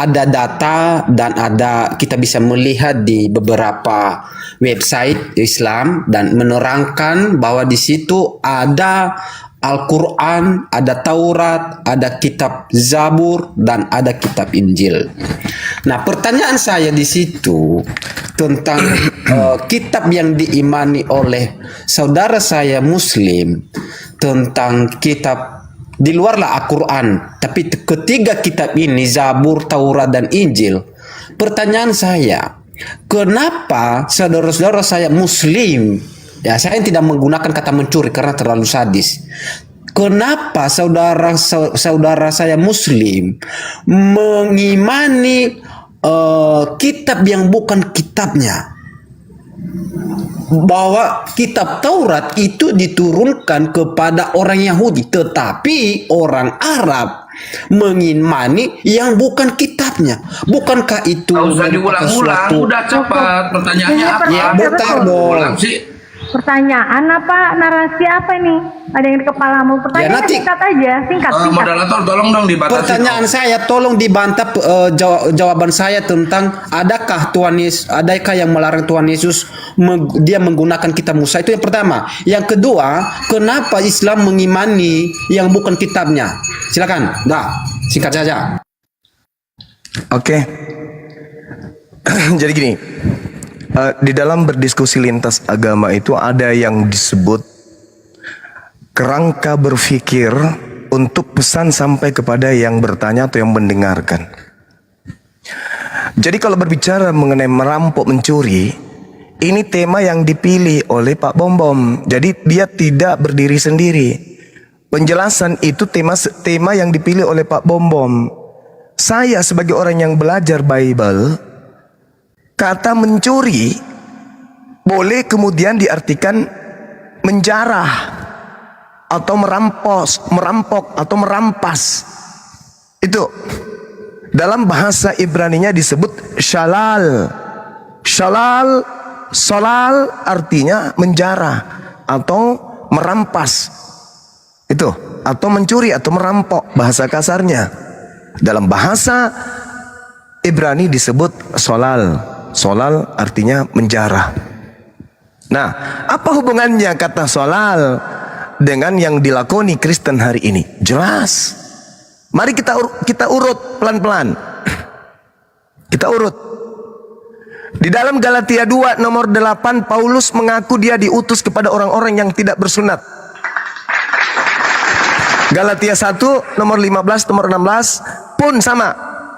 ada data dan kita bisa melihat di beberapa website Islam dan menerangkan bahwa di situ ada Al-Quran, ada Taurat, ada kitab Zabur, dan ada kitab Injil. Nah, pertanyaan saya di situ tentang kitab yang diimani oleh saudara saya Muslim, tentang kitab di luarlah Al-Quran, tapi ketiga kitab ini, Zabur, Taurat, dan Injil. Pertanyaan saya, kenapa saudara-saudara saya Muslim, ya saya tidak menggunakan kata mencuri karena terlalu sadis. Kenapa saudara saya Muslim mengimani kitab yang bukan kitabnya? Bahwa kitab Taurat itu diturunkan kepada orang Yahudi, tetapi orang Arab mengimani yang bukan kitabnya. Bukankah itu nggak usah diulang-ulang, udah cepat. Pertanyaannya apa? Ya, bentar dong. Pertanyaan apa, narasi apa ini? Ada yang di kepalamu? Pertanyaan nanti, singkat aja, singkat. Moderator tolong dong dibatasi. Pertanyaan saya tolong dibantah jawaban saya tentang adakah yang melarang Tuhan Yesus dia menggunakan kitab Musa, itu yang pertama. Yang kedua, kenapa Islam mengimani yang bukan kitabnya? Silakan. Dah, singkat saja. Oke. Jadi gini. Di dalam berdiskusi lintas agama itu ada yang disebut kerangka berpikir untuk pesan sampai kepada yang bertanya atau yang mendengarkan. Jadi kalau berbicara mengenai merampok mencuri, ini tema yang dipilih oleh Pak Bom. Jadi dia tidak berdiri sendiri. Penjelasan itu tema yang dipilih oleh Pak Bom. Saya sebagai orang yang belajar Bible, kata mencuri boleh kemudian diartikan menjarah atau merampok atau merampas. Itu dalam bahasa Ibraninya disebut shalal. Shalal artinya menjarah atau merampas. Itu atau mencuri atau merampok bahasa kasarnya. Dalam bahasa Ibrani disebut shalal. Solal artinya menjarah. Nah, apa hubungannya kata solal dengan yang dilakoni Kristen hari ini? Jelas. Mari kita urut pelan-pelan. Kita urut. Di dalam Galatia 2 nomor 8, Paulus mengaku dia diutus kepada orang-orang yang tidak bersunat. Galatia 1 nomor 15 nomor 16 pun sama.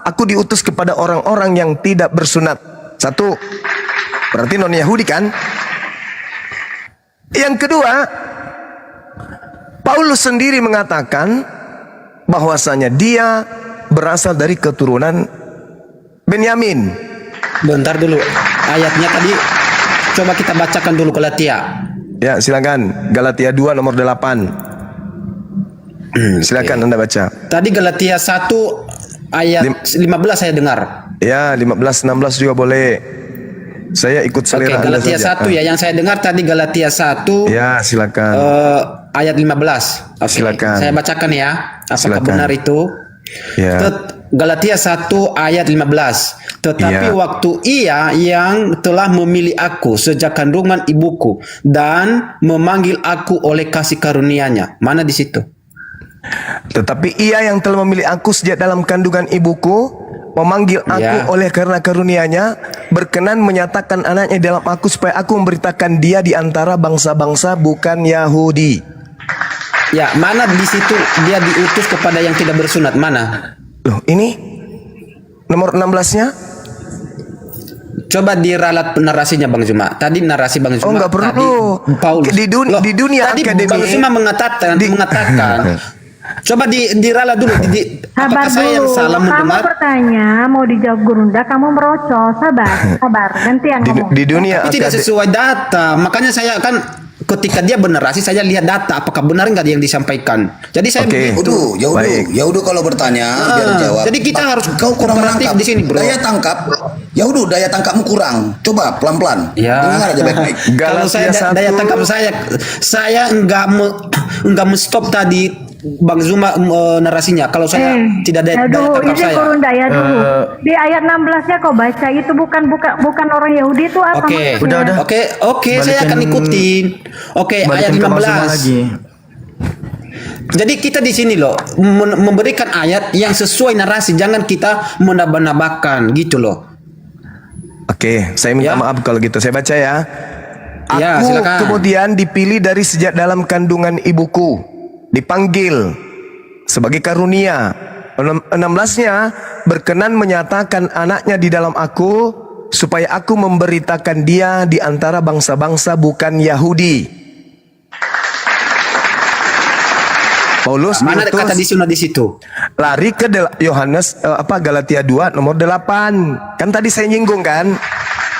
Aku diutus kepada orang-orang yang tidak bersunat. Satu, berarti non Yahudi kan? Yang kedua, Paulus sendiri mengatakan bahwasanya dia berasal dari keturunan Benyamin. Bentar dulu, ayatnya tadi coba kita bacakan dulu Galatia. Ya, silakan. Galatia 2 nomor 8. Silakan Anda baca. Tadi Galatia 1 ayat 15 saya dengar. Ya, 15 16 juga boleh. Saya ikut selera. Oke, Galatia 1 ya, yang saya dengar tadi Galatia 1. Ya, silakan. Ayat 15. Oke, silakan. saya bacakan ya. Apakah Silakan. benar itu? Ya. Galatia 1 ayat 15. Tetapi waktu Ia yang telah memilih aku sejak kandungan ibuku dan memanggil aku oleh kasih karunia-Nya. Mana di situ? Tetapi Ia yang telah memilih aku sejak dalam kandungan ibuku, memanggil aku oleh karena karunia-Nya, berkenan menyatakan anaknya dalam aku supaya aku memberitakan dia di antara bangsa-bangsa bukan Yahudi. Ya, mana di situ dia diutus kepada yang tidak bersunat? Mana? Loh, ini nomor 16-nya? Coba diralat narasinya Bang Zuma. Tadi narasi Bang Zuma. Oh, nggak perlu. Tadi Paulus. Di dunia tadi akademi. Bang Zuma mengatakan. Coba diralat dulu. Sabar apakah saya yang dulu. salah Kamu mendengar? bertanya, mau dijawab Gurunda, kamu merocos. Sabar. Gantian ngomong. Di dunia Tapi tidak sesuai data. Makanya saya kan ketika dia bernarasi saya lihat data apakah benar nggak yang disampaikan. Jadi saya begitu. Ya udah kalau bertanya biar jawab. Jadi kita harus kau kurang kooperatif menangkap di sini, bro. Daya tangkap. Ya udah daya tangkapmu kurang. Coba pelan-pelan. Ya. Dengar aja baik-baik. Kalau saya daya tangkap saya nggak stop tadi Bang Zuma narasinya. Kalau saya tidak ada daya Aduh, tangkap ini saya. turun daya dulu. Di ayat 16-nya kau baca itu bukan orang Yahudi itu apa Oke, maksudnya? Oke, saya akan ikutin. Oke, ayat Balikin ke Bang Zuma 15. lagi. Jadi kita di sini loh memberikan ayat yang sesuai narasi, jangan kita menambah-nambahkan gitu loh. Oke, saya minta Ya. maaf kalau gitu. Saya baca ya. Ya, Aku silakan. kemudian dipilih dari sejak dalam kandungan ibuku, dipanggil sebagai karunia. 16-nya berkenan menyatakan anaknya di dalam aku, supaya aku memberitakan dia di antara bangsa-bangsa bukan Yahudi. Paulus Mana diutus kata di situ? lari ke Galatia 2 nomor 8. Kan tadi saya nyinggung kan?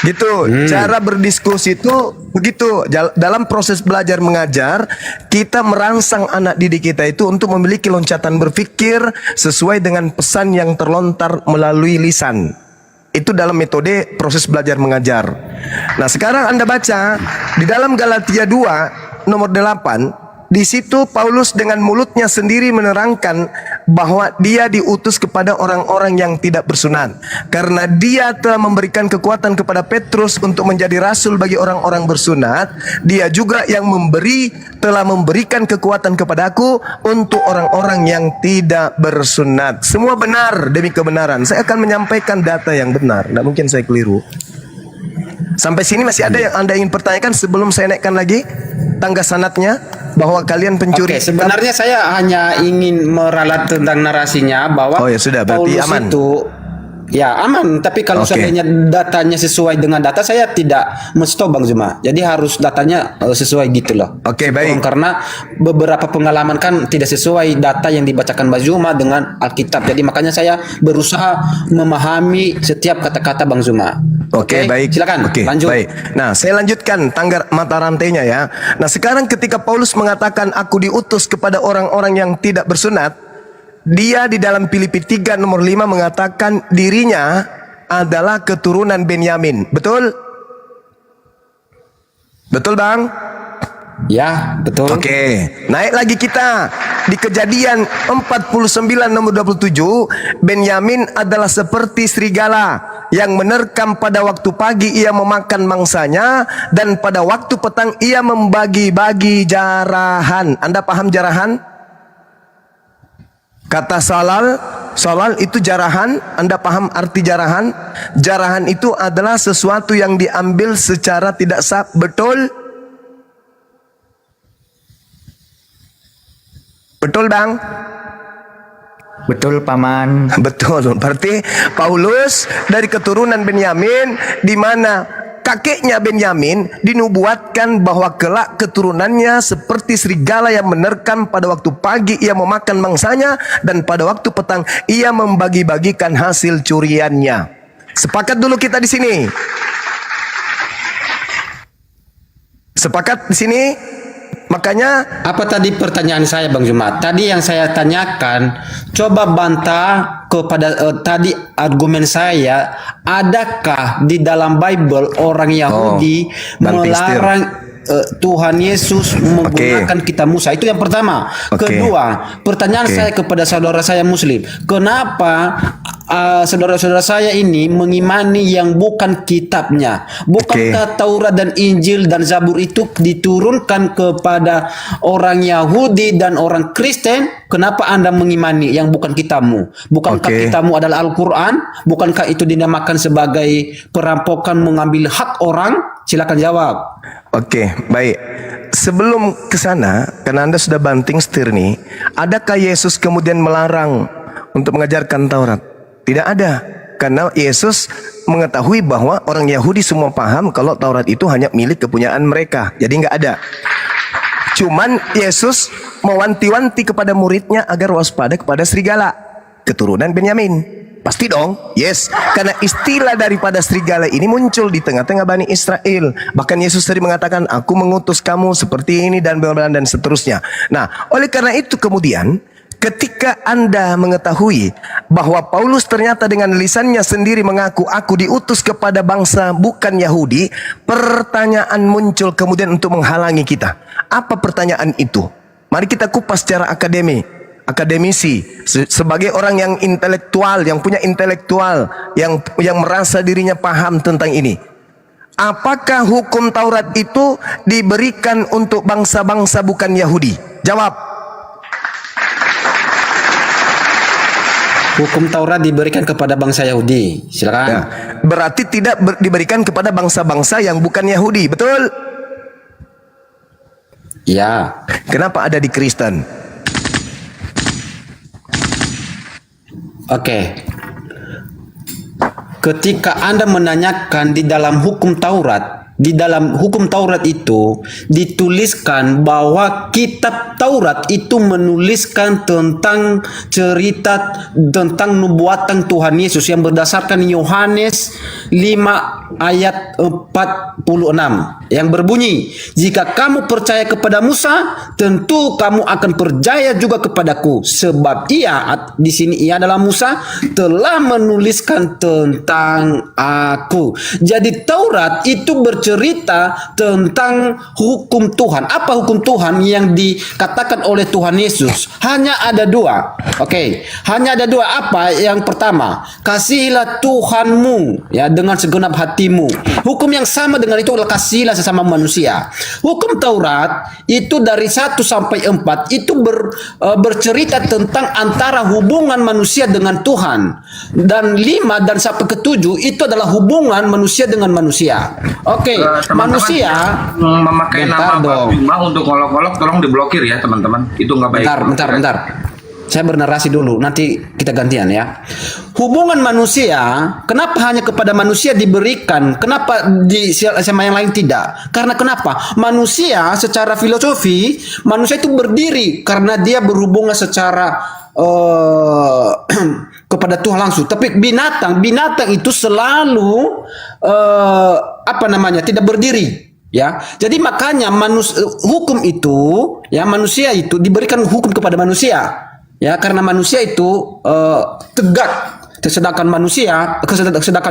Gitu. Cara berdiskusi itu begitu. Dalam proses belajar mengajar, kita merangsang anak didik kita itu untuk memiliki loncatan berpikir sesuai dengan pesan yang terlontar melalui lisan. Itu dalam metode proses belajar mengajar. Nah, sekarang Anda baca di dalam Galatia 2 nomor 8. Di situ Paulus dengan mulutnya sendiri menerangkan bahwa dia diutus kepada orang-orang yang tidak bersunat. Karena dia telah memberikan kekuatan kepada Petrus untuk menjadi rasul bagi orang-orang bersunat, dia juga yang telah memberikan kekuatan kepadaku untuk orang-orang yang tidak bersunat. Semua benar demi kebenaran. Saya akan menyampaikan data yang benar. Tidak mungkin saya keliru. Sampai sini masih ada yang Anda ingin pertanyakan sebelum saya naikkan lagi tangga sanatnya? Bahwa kalian pencuri. Oke, sebenarnya saya hanya ingin meralat tentang narasinya bahwa Oh ya sudah, berarti Paulus aman. itu ya aman, tapi kalau Oke. seandainya datanya sesuai dengan data, saya tidak menstop Bang Zuma. Jadi harus datanya sesuai gitu loh. Oke, baik. Karena beberapa pengalaman kan tidak sesuai data yang dibacakan Bang Zuma dengan Alkitab. Jadi makanya saya berusaha memahami setiap kata-kata Bang Zuma. Oke, baik. Silakan, Oke, lanjut. baik. Nah, saya lanjutkan tangga mata rantainya ya. Nah, sekarang ketika Paulus mengatakan aku diutus kepada orang-orang yang tidak bersunat, dia di dalam Filipi 3 nomor 5 mengatakan dirinya adalah keturunan Benyamin. Betul? Betul, Bang? Ya, betul. Oke, naik lagi kita di Kejadian 49 nomor 27. Benyamin adalah seperti serigala yang menerkam pada waktu pagi ia memakan mangsanya, dan pada waktu petang ia membagi-bagi jarahan. Anda paham jarahan? Kata salal itu jarahan. Anda paham arti jarahan? Jarahan itu adalah sesuatu yang diambil secara tidak sah. Betul? Betul, Bang? Betul, Paman. Betul. Berarti Paulus dari keturunan Benyamin, di mana kakeknya Benyamin dinubuatkan bahwa kelak keturunannya seperti serigala yang menerkam, pada waktu pagi ia memakan mangsanya, dan pada waktu petang ia membagi-bagikan hasil curiannya. Sepakat dulu kita di sini. Sepakat di sini? Makanya Apa tadi pertanyaan saya Bang Zuma? Tadi yang saya tanyakan, coba bantah kepada tadi argumen saya, adakah di dalam Bible orang Yahudi banting setir. melarang Tuhan Yesus menggunakan kitab Musa? Itu yang pertama. Oke. Kedua, pertanyaan Oke. saya kepada saudara saya Muslim, kenapa saudara-saudara saya ini mengimani yang bukan kitabnya? Bukankah Taurat dan Injil dan Zabur itu diturunkan kepada orang Yahudi dan orang Kristen? Kenapa Anda mengimani yang bukan kitabmu? Bukankah Oke. kitabmu adalah Al-Quran? Bukankah itu dinamakan sebagai perampokan mengambil hak orang? Silakan jawab. Oke, baik. Sebelum ke sana, karena Anda sudah banting setir nih, adakah Yesus kemudian melarang untuk mengajarkan Taurat? Tidak ada. Karena Yesus mengetahui bahwa orang Yahudi semua paham kalau Taurat itu hanya milik kepunyaan mereka. Jadi nggak ada. Cuman Yesus mewanti-wanti kepada muridnya agar waspada kepada serigala, keturunan Benyamin. Pasti dong, yes. Karena istilah daripada serigala ini muncul di tengah-tengah Bani Israel. Bahkan Yesus tadi mengatakan, aku mengutus kamu seperti ini dan dan seterusnya. Nah, oleh karena itu kemudian, ketika Anda mengetahui bahwa Paulus ternyata dengan lisannya sendiri mengaku, aku diutus kepada bangsa bukan Yahudi, pertanyaan muncul kemudian untuk menghalangi kita. Apa pertanyaan itu? Mari kita kupas secara akademisi, sebagai orang yang intelektual, yang punya intelektual, yang merasa dirinya paham tentang ini. Apakah hukum Taurat itu diberikan untuk bangsa-bangsa bukan Yahudi? Jawab. Hukum Taurat diberikan kepada bangsa Yahudi. Silakan. Ya, berarti tidak diberikan kepada bangsa-bangsa yang bukan Yahudi, betul? Ya. Kenapa ada di Kristen? Oke. Ketika Anda menanyakan di dalam hukum Taurat, di dalam hukum Taurat itu dituliskan bahwa kitab Taurat itu menuliskan tentang cerita tentang nubuatan Tuhan Yesus yang berdasarkan Yohanes 5 ayat 46 yang berbunyi, jika kamu percaya kepada Musa, tentu kamu akan percaya juga kepadaku, sebab di sini ia adalah Musa telah menuliskan tentang aku. Jadi Taurat itu bercerita tentang hukum Tuhan. Apa hukum Tuhan yang dikatakan oleh Tuhan Yesus? Hanya ada dua. Oke, hanya ada dua. Apa? Yang pertama, kasihilah Tuhanmu ya dengan segenap hatimu. Hukum yang sama dengan itu adalah kasihilah sesama manusia. Hukum Taurat itu dari 1 sampai 4 itu bercerita tentang antara hubungan manusia dengan Tuhan. Dan 5 dan sampai ke 7 itu adalah hubungan manusia dengan manusia. Oke, manusia memakai bentar nama dong. Pak Bima untuk ngolok-ngolok tolong diblokir ya teman-teman. Itu nggak baik. Bentar. Saya bernarasi dulu, nanti kita gantian ya. Hubungan manusia, kenapa hanya kepada manusia diberikan? Kenapa sama yang lain tidak? Karena kenapa? Manusia secara filosofi, manusia itu berdiri karena dia berhubungan secara kepada Tuhan langsung. Tapi binatang itu selalu tidak berdiri. Ya, jadi makanya hukum itu, ya manusia itu diberikan hukum kepada manusia. Ya, karena manusia itu tegak, sedangkan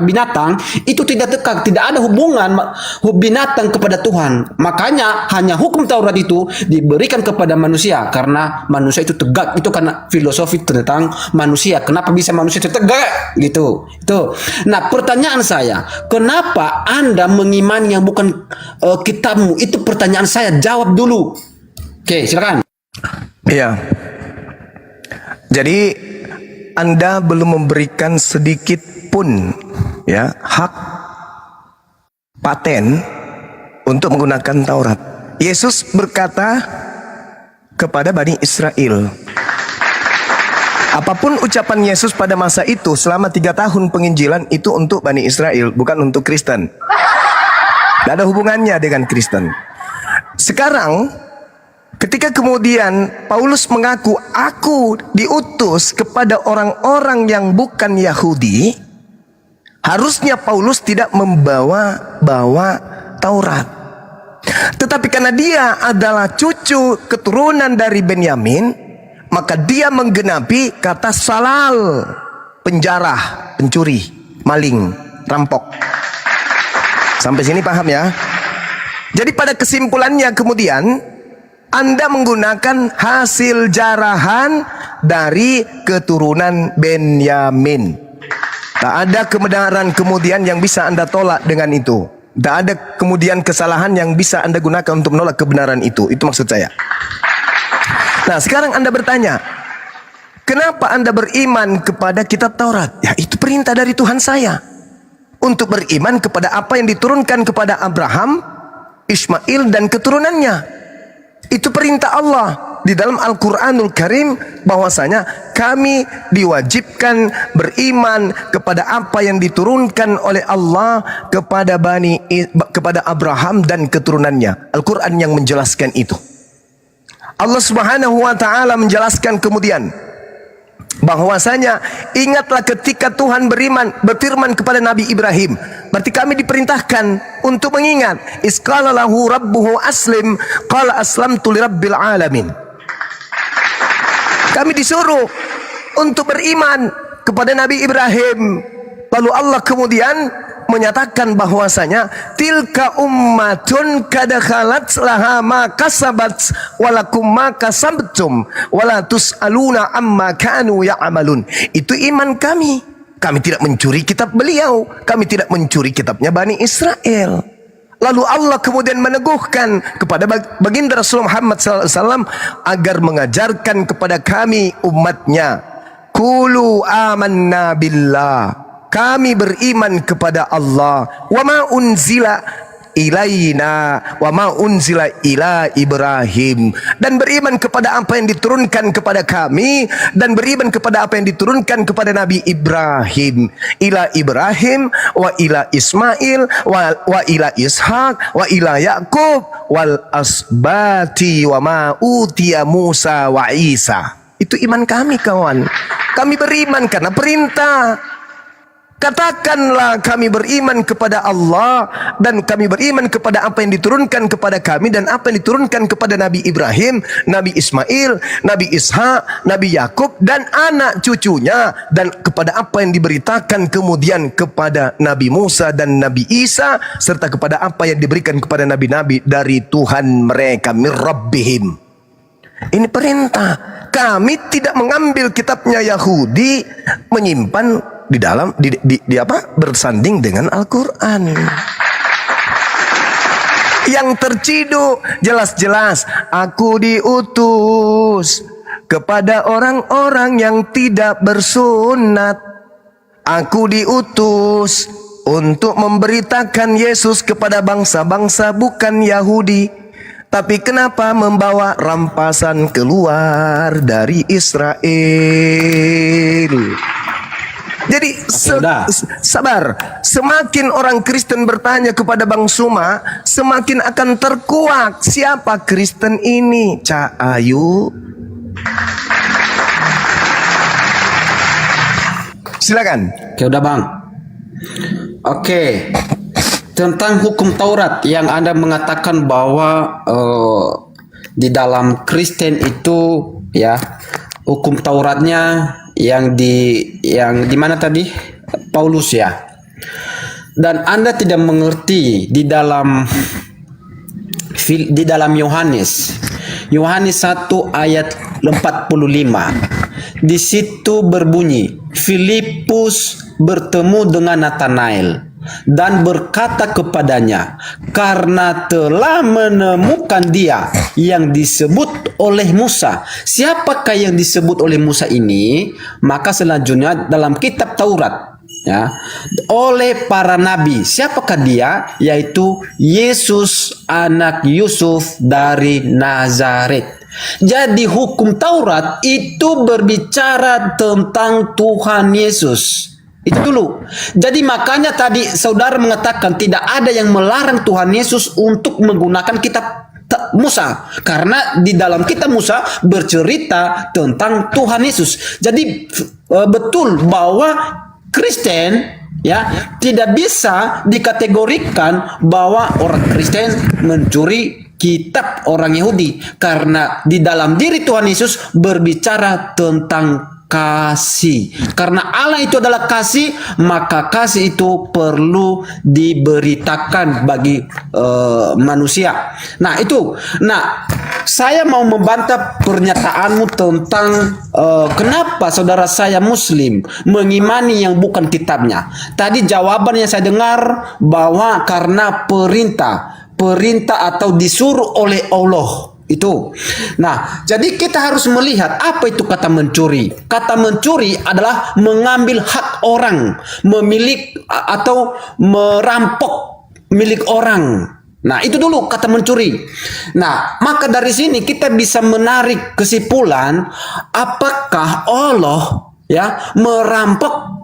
binatang itu tidak tegak, tidak ada hubungan binatang kepada Tuhan. Makanya hanya hukum Taurat itu diberikan kepada manusia karena manusia itu tegak. Itu karena filosofi tentang manusia. Kenapa bisa manusia itu tegak? Gitu. Itu. Nah, pertanyaan saya, kenapa Anda mengimani yang bukan kitabmu? Itu pertanyaan saya. Jawab dulu. Oke, silakan. Iya. Jadi Anda belum memberikan sedikit pun ya hak paten untuk menggunakan Taurat. Yesus berkata kepada Bani Israel, apapun ucapan Yesus pada masa itu selama 3 tahun penginjilan itu untuk Bani Israel, bukan untuk Kristen. Tidak ada hubungannya dengan Kristen. Sekarang ketika kemudian Paulus mengaku, aku diutus kepada orang-orang yang bukan Yahudi, harusnya Paulus tidak membawa Taurat. Tetapi karena dia adalah cucu keturunan dari Benyamin, maka dia menggenapi kata salal, penjarah, pencuri, maling, rampok. Sampai sini paham ya? Jadi pada kesimpulannya kemudian Anda menggunakan hasil jarahan dari keturunan Benyamin. Tak ada kebenaran kemudian yang bisa Anda tolak dengan itu. Tak ada kemudian kesalahan yang bisa Anda gunakan untuk menolak kebenaran itu. Itu maksud saya. Nah, sekarang Anda bertanya, kenapa Anda beriman kepada kitab Taurat? Ya, itu perintah dari Tuhan saya. Untuk beriman kepada apa yang diturunkan kepada Abraham, Ismail dan keturunannya. Itu perintah Allah di dalam Al-Quranul Karim, bahwasanya kami diwajibkan beriman kepada apa yang diturunkan oleh Allah kepada Abraham dan keturunannya. Al-Quran yang menjelaskan itu. Allah Subhanahu wa taala menjelaskan kemudian bahwasanya ingatlah ketika Tuhan berfirman kepada Nabi Ibrahim. Berarti kami diperintahkan untuk mengingat. Isqala lahu rabbuhu aslim, qala aslamtu lirabbil alamin. Kami disuruh untuk beriman kepada Nabi Ibrahim. Lalu Allah kemudian menyatakan bahwasanya tilka ummatun kad khalat laha ma kasabat walakum ma kasabtum wala tusaluna amma kanu ya'malun. Itu iman kami. Kami tidak mencuri kitab beliau, kami tidak mencuri kitabnya Bani Israel. Lalu Allah kemudian meneguhkan kepada baginda Rasulullah Muhammad SAW agar mengajarkan kepada kami umatnya, Qulu amanna billah, kami beriman kepada Allah, wa ma unzila ilaina wa ma unzila ila Ibrahim, dan beriman kepada apa yang diturunkan kepada kami, dan beriman kepada apa yang diturunkan kepada Nabi Ibrahim, ila Ibrahim wa ila Ismail wa ila Ishak wa ila Yakub wal asbati wa ma utiya Musa wa Isa. Itu iman kami, kawan. Kami beriman karena perintah. Katakanlah kami beriman kepada Allah dan kami beriman kepada apa yang diturunkan kepada kami dan apa yang diturunkan kepada Nabi Ibrahim, Nabi Ismail, Nabi Ishak, Nabi Yakub dan anak cucunya, dan kepada apa yang diberitakan kemudian kepada Nabi Musa dan Nabi Isa, serta kepada apa yang diberikan kepada nabi-nabi dari Tuhan mereka, mir rabbihim. Ini perintah. Kami tidak mengambil kitabnya Yahudi, menyimpan di dalam di apa? Bersanding dengan Al-Quran. Yang terciduk jelas-jelas, aku diutus kepada orang-orang yang tidak bersunat. Aku diutus untuk memberitakan Yesus kepada bangsa-bangsa bukan Yahudi. Tapi kenapa membawa rampasan keluar dari Israel? Jadi sabar. Semakin orang Kristen bertanya kepada Bang Suma, semakin akan terkuak siapa Kristen ini. Cak Ayu, silakan. Oke, udah Bang. Oke. Tentang hukum Taurat yang Anda mengatakan bahwa di dalam Kristen itu ya hukum Tauratnya yang di mana tadi? Paulus ya. Dan Anda tidak mengerti di dalam Yohanes 1 ayat 45. Di situ berbunyi, Filipus bertemu dengan Nathanael dan berkata kepadanya, karena telah menemukan dia yang disebut oleh Musa. Siapakah yang disebut oleh Musa ini? Maka selanjutnya dalam kitab Taurat ya, oleh para nabi, siapakah dia? Yaitu Yesus anak Yusuf dari Nazaret. Jadi hukum Taurat itu berbicara tentang Tuhan Yesus. Itu dulu. Jadi makanya tadi saudara mengatakan tidak ada yang melarang Tuhan Yesus untuk menggunakan kitab Musa, karena di dalam kitab Musa bercerita tentang Tuhan Yesus. Jadi betul bahwa Kristen ya tidak bisa dikategorikan bahwa orang Kristen mencuri kitab orang Yahudi, karena di dalam diri Tuhan Yesus berbicara tentang kasih. Karena Allah itu adalah kasih, maka kasih itu perlu diberitakan bagi manusia. Nah itu. Nah saya mau membantah pernyataanmu tentang kenapa saudara saya Muslim mengimani yang bukan kitabnya. Tadi jawaban yang saya dengar bahwa karena perintah atau disuruh oleh Allah. Itu. Nah, jadi kita harus melihat apa itu kata mencuri. Kata mencuri adalah mengambil hak orang, memiliki atau merampok milik orang. Nah, itu dulu kata mencuri. Nah, maka dari sini kita bisa menarik kesimpulan apakah Allah ya merampok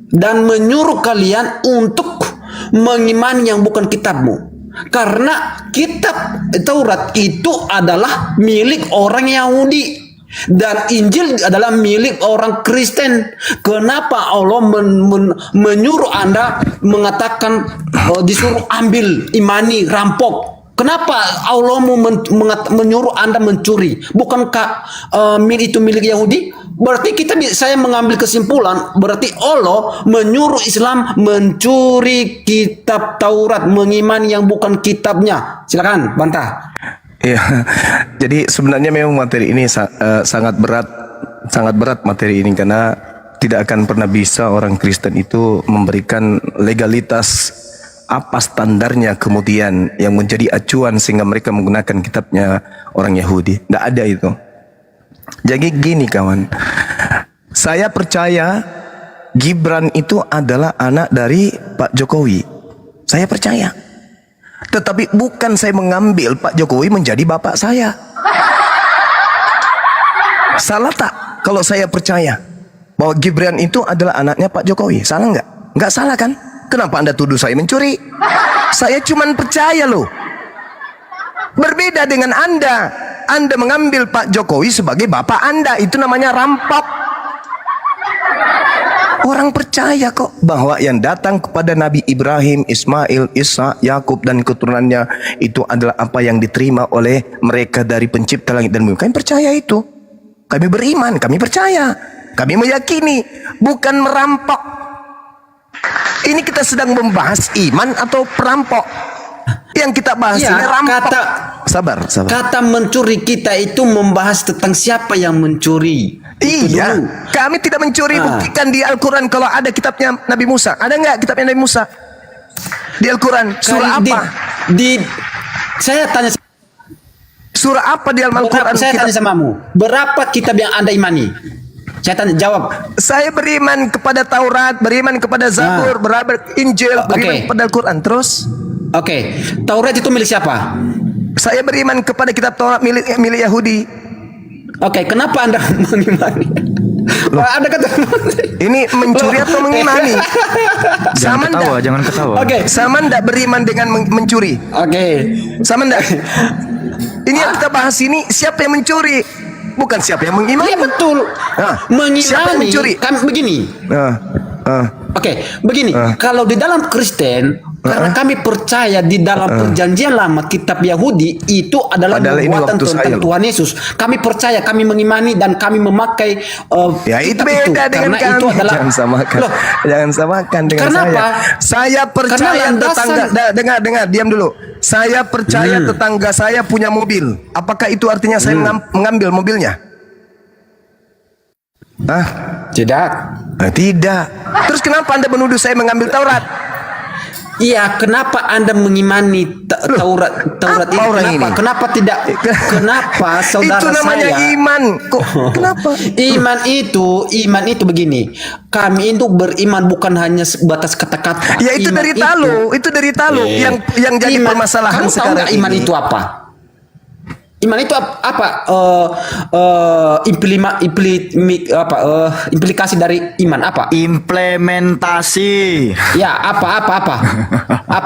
dan menyuruh kalian untuk mengimani yang bukan kitabmu. Karena kitab Taurat itu adalah milik orang Yahudi dan Injil adalah milik orang Kristen. Kenapa Allah menyuruh Anda mengatakan disuruh ambil, imani, rampok? Kenapa Allah menyuruh Anda mencuri? Bukankah itu milik Yahudi? Berarti saya mengambil kesimpulan, berarti Allah menyuruh Islam mencuri kitab Taurat, mengimani yang bukan kitabnya. Silakan, bantah. Iya, jadi sebenarnya memang materi ini sangat berat materi ini, karena tidak akan pernah bisa orang Kristen itu memberikan legalitas apa standarnya kemudian yang menjadi acuan sehingga mereka menggunakan kitabnya orang Yahudi. Tidak ada itu. Jadi gini kawan, saya percaya Gibran itu adalah anak dari Pak Jokowi. Saya percaya. Tetapi bukan saya mengambil Pak Jokowi menjadi bapak saya. Salah tak kalau saya percaya bahwa Gibran itu adalah anaknya Pak Jokowi? Salah nggak? Nggak salah kan? Kenapa Anda tuduh saya mencuri? Saya cuman percaya loh. Berbeda dengan Anda. Anda mengambil Pak Jokowi sebagai bapak Anda, itu namanya rampok. Orang percaya kok bahwa yang datang kepada Nabi Ibrahim, Ismail, Isa, Yakub dan keturunannya itu adalah apa yang diterima oleh mereka dari pencipta langit dan bumi. Kami percaya itu. Kami beriman, kami percaya. Kami meyakini, bukan merampok. Ini kita sedang membahas iman atau perampok. Yang kita bahas ini rampok. Sabar. Kata mencuri kita itu membahas tentang siapa yang mencuri. Iya, kami tidak mencuri. Buktikan di Al-Quran kalau ada kitabnya Nabi Musa. Ada nggak kitabnya Nabi Musa? Di Al-Quran, surah apa? Saya tanya. Surah apa di Al-Quran? Saya tanya samamu, berapa kitab yang Anda imani? Saya tanya, jawab. Saya beriman kepada Taurat, beriman kepada Zabur, beriman Injil, beriman kepada Al-Quran. Terus? Oke, Taurat itu milik siapa? Saya beriman kepada kitab Taurat milik Yahudi. Oke, kenapa Anda mengimani? Anda kata ini mencuri atau mengimani? Jangan ketawa. Oke. Sama ndak beriman dengan mencuri? Oke. Sama ndak? Ini yang kita bahas ini, siapa yang mencuri? Bukan siapa yang mengimani. Iya betul. Mengimani. Siapa yang mencuri? Kan begini. Oke, begini. Kalau di dalam Kristen, karena kami percaya di dalam perjanjian lama kitab Yahudi itu adalah nubuatan tentang Tuhan Yesus. Kami percaya, kami mengimani dan kami memakai ya itu beda dengan kami. Itu adalah, jangan samakan dengan kenapa? Saya percaya tetangga dengar diam dulu. Saya percaya tetangga saya punya mobil. Apakah itu artinya saya mengambil mobilnya? Tidak. Tidak. Terus kenapa Anda menuduh saya mengambil Taurat? Iya, kenapa Anda mengimani Taurat ini? Kenapa tidak? Kenapa saudara itu namanya saya? Iman. Kok kenapa? Iman itu begini. Kami itu beriman bukan hanya sebatas kata-kata. Ya itu dari talu, itu dari talu yang jadi permasalahan kamu sekarang. Tahu nggak iman itu apa? Iman itu apa? Implikasi dari iman apa? Implementasi. Ya, apa?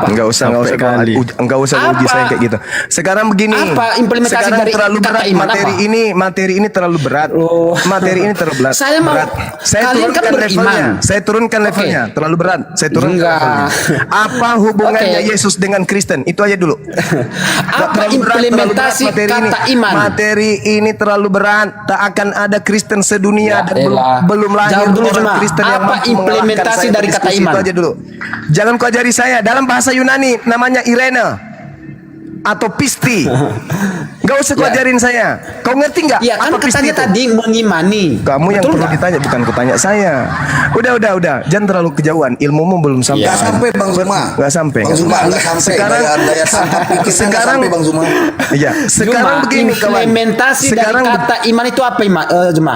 Enggak usah uji saya kayak gitu. Sekarang begini. Apa implementasi sekarang dari terlalu kata berat iman materi ini terlalu berat. Materi ini terlalu berat. Saya turunkan levelnya. Saya turunkan levelnya. Terlalu berat. Saya turunkan levelnya. Apa hubungannya Yesus dengan Kristen? Itu aja dulu. Apa implementasi kata iman? Materi ini terlalu berat. Tak akan ada Kristen sedunia dan belum lahir orang Kristen yang apa implementasi dari kata iman? Itu aja dulu. Jangan kau ajari saya. Dalam bahasa Yunani namanya Irene atau Pisti. Gak usah kau ajarin saya. Kau ngerti nggak? Ya kan katanya tadi mengimani. Kamu yang perlu ditanya, bukan kau tanya saya. Udah. Jangan terlalu kejauhan. Ilmumu belum sampai. Gak sampai Bang Zuma. Gak sampai. Bang Zuma gak sampai. Daya sangkap pikirnya gak sampai Bang Zuma. Iya. Sekarang begini kawan. Implementasi dari kata iman itu apa Zuma?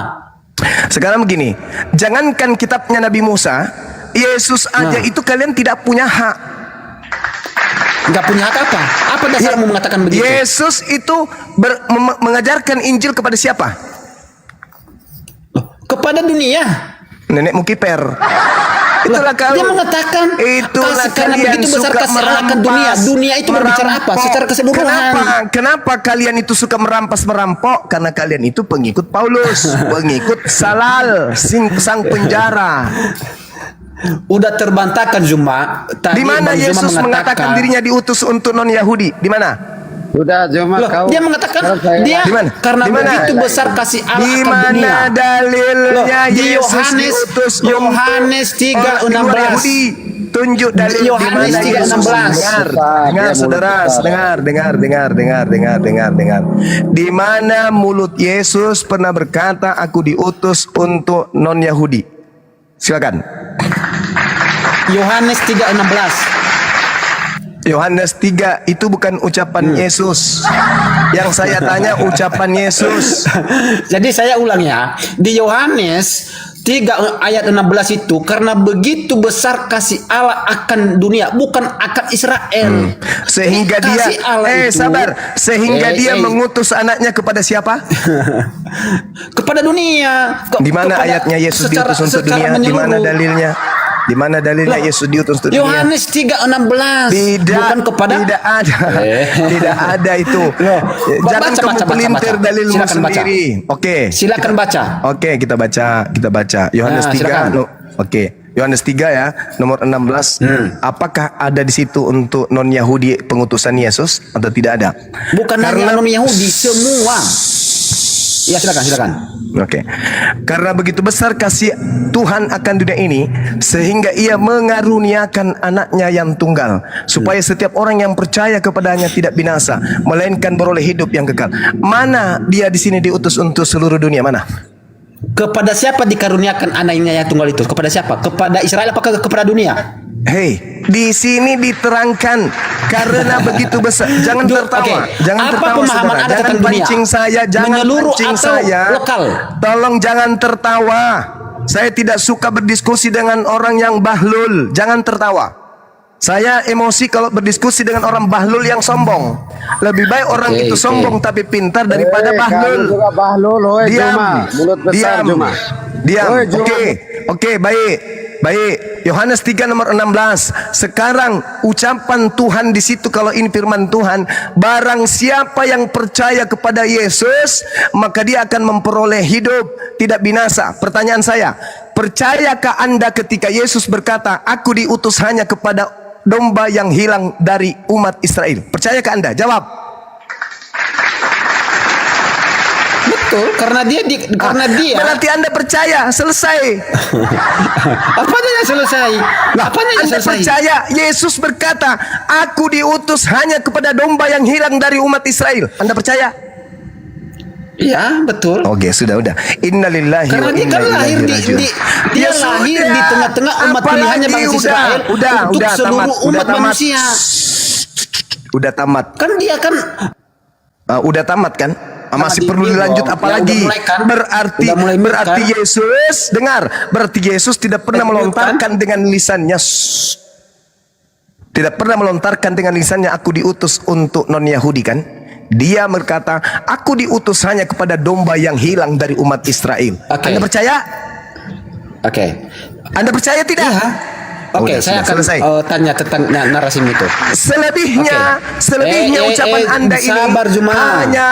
Sekarang begini. Jangankan kitabnya Nabi Musa, Yesus aja itu kalian tidak punya hak. Enggak punya hak apa? Apa dasarmu mengatakan begitu? Yesus itu mengajarkan Injil kepada siapa? Kepada dunia. Nenekmu kiper. Itulah dia mengatakan karena begitu besar kasih Allah akan dunia. Dunia itu berbicara apa? Secara keseluruhan. Kenapa kalian itu suka merampok? Karena kalian itu pengikut Paulus, pengikut Salal, sang penjara. Udah terbantahkan Zuma. Di mana Yesus mengatakan dirinya diutus untuk non Yahudi? Di mana? Sudah cuma Loh, kau. dia mengatakan Kalau saya- dia Di mana? karena Di mana? begitu besar kasih Allah Di akan dunia. mana dalilnya Loh, di Yesus diutus untuk Yohanes orang luar 3:16. Yahudi? Tunjuk dalil di Yohanes mana 3:16. Yesus. Dengar, Dia saudara, dengar. Di mana mulut Yesus pernah berkata, aku diutus untuk non Yahudi? Silakan. Yohanes 3:16. Yohanes 3 itu bukan ucapan Yesus. Yang saya tanya ucapan Yesus. Jadi saya ulang ya. Di Yohanes 3 ayat 16 itu karena begitu besar kasih Allah akan dunia, bukan akan Israel. Sehingga dia Kasih Allah itu- sabar, sehingga dia Eh. mengutus anaknya kepada siapa? Kepada dunia. Di mana Kepada- ayatnya Yesus secara- diutus untuk secara dunia? Di mana menyeluruh. dalilnya? Di mana dalilnya Loh, Yesus diutus untuk dunia? Yohanes 3:16. Tidak, Bukan kepada tidak ada, tidak ada itu. Jangan Baca, kamu baca, pelintir baca. dalilmu Silakan baca. sendiri. Oke. Silakan baca. Oke, kita baca. Yohanes Nah, 3. silakan. Oke. Yohanes 3 ya, nomor 16. Apakah ada di situ untuk non Yahudi pengutusan Yesus atau tidak ada? Bukan hanya non Yahudi, semua. Ya silakan. Oke. Karena begitu besar kasih Tuhan akan dunia ini, sehingga ia mengaruniakan anaknya yang tunggal, supaya setiap orang yang percaya kepadanya tidak binasa, melainkan beroleh hidup yang kekal. Mana dia di sini diutus untuk seluruh dunia? Mana? Kepada siapa dikaruniakan anaknya yang tunggal itu? Kepada siapa? Kepada Israel apakah kepada dunia? Hei, di sini diterangkan karena begitu besar. Jangan tertawa, Oke. jangan Apa tertawa, pemahaman saudara. Anda Jangan tentang dunia? pancing saya, jangan Menyeluruh pancing atau saya. lokal? Tolong jangan tertawa. Saya tidak suka berdiskusi dengan orang yang bahlul. Jangan tertawa. Saya emosi kalau berdiskusi dengan orang bahlul yang sombong. Lebih baik orang Oke, itu oke. sombong tapi pintar daripada bahlul. Kamu juga bahlul, oi Diam, Juma. Mulut besar Juma. diam. Oi, Juma. Oke, baik. Yohanes 3 nomor 16. Sekarang ucapan Tuhan di situ, kalau ini firman Tuhan, barang siapa yang percaya kepada Yesus, maka dia akan memperoleh hidup, tidak binasa. Pertanyaan saya, percayakah Anda ketika Yesus berkata, aku diutus hanya kepada domba yang hilang dari umat Israel? Percayakah Anda? Jawab. Betul, karena dia Berarti Anda percaya, selesai. apanya yang selesai? Apanya yang Anda selesai? percaya Yesus berkata, aku diutus hanya kepada domba yang hilang dari umat Israel. Anda percaya? Iya, betul. Oke, sudah. Innalillahi Karena wa dia inna kan ilaihi lahir rajiun. dia lahir di tengah-tengah umat pilihannya bangsa Israel untuk seluruh umat manusia. Udah tamat. Kan dia kan Udah tamat kan? Masih Tamat perlu ini dilanjut dong. apa Ya, lagi? udah mulai kan? Berarti Udah mulai mood berarti kan? Yesus, dengar, berarti Yesus tidak pernah Mood melontarkan dengan lisannya. Tidak pernah melontarkan dengan lisannya, aku diutus untuk non Yahudi kan? Dia berkata, aku diutus hanya kepada domba yang hilang dari umat Israel. Oke. Anda percaya? Oke. Anda percaya tidak? Iya. Oke, Udah, saya sudah akan selesai. tanya tentang narasi itu. Selebihnya, Oke. selebihnya ucapan Anda ini sabar, Juma. hanya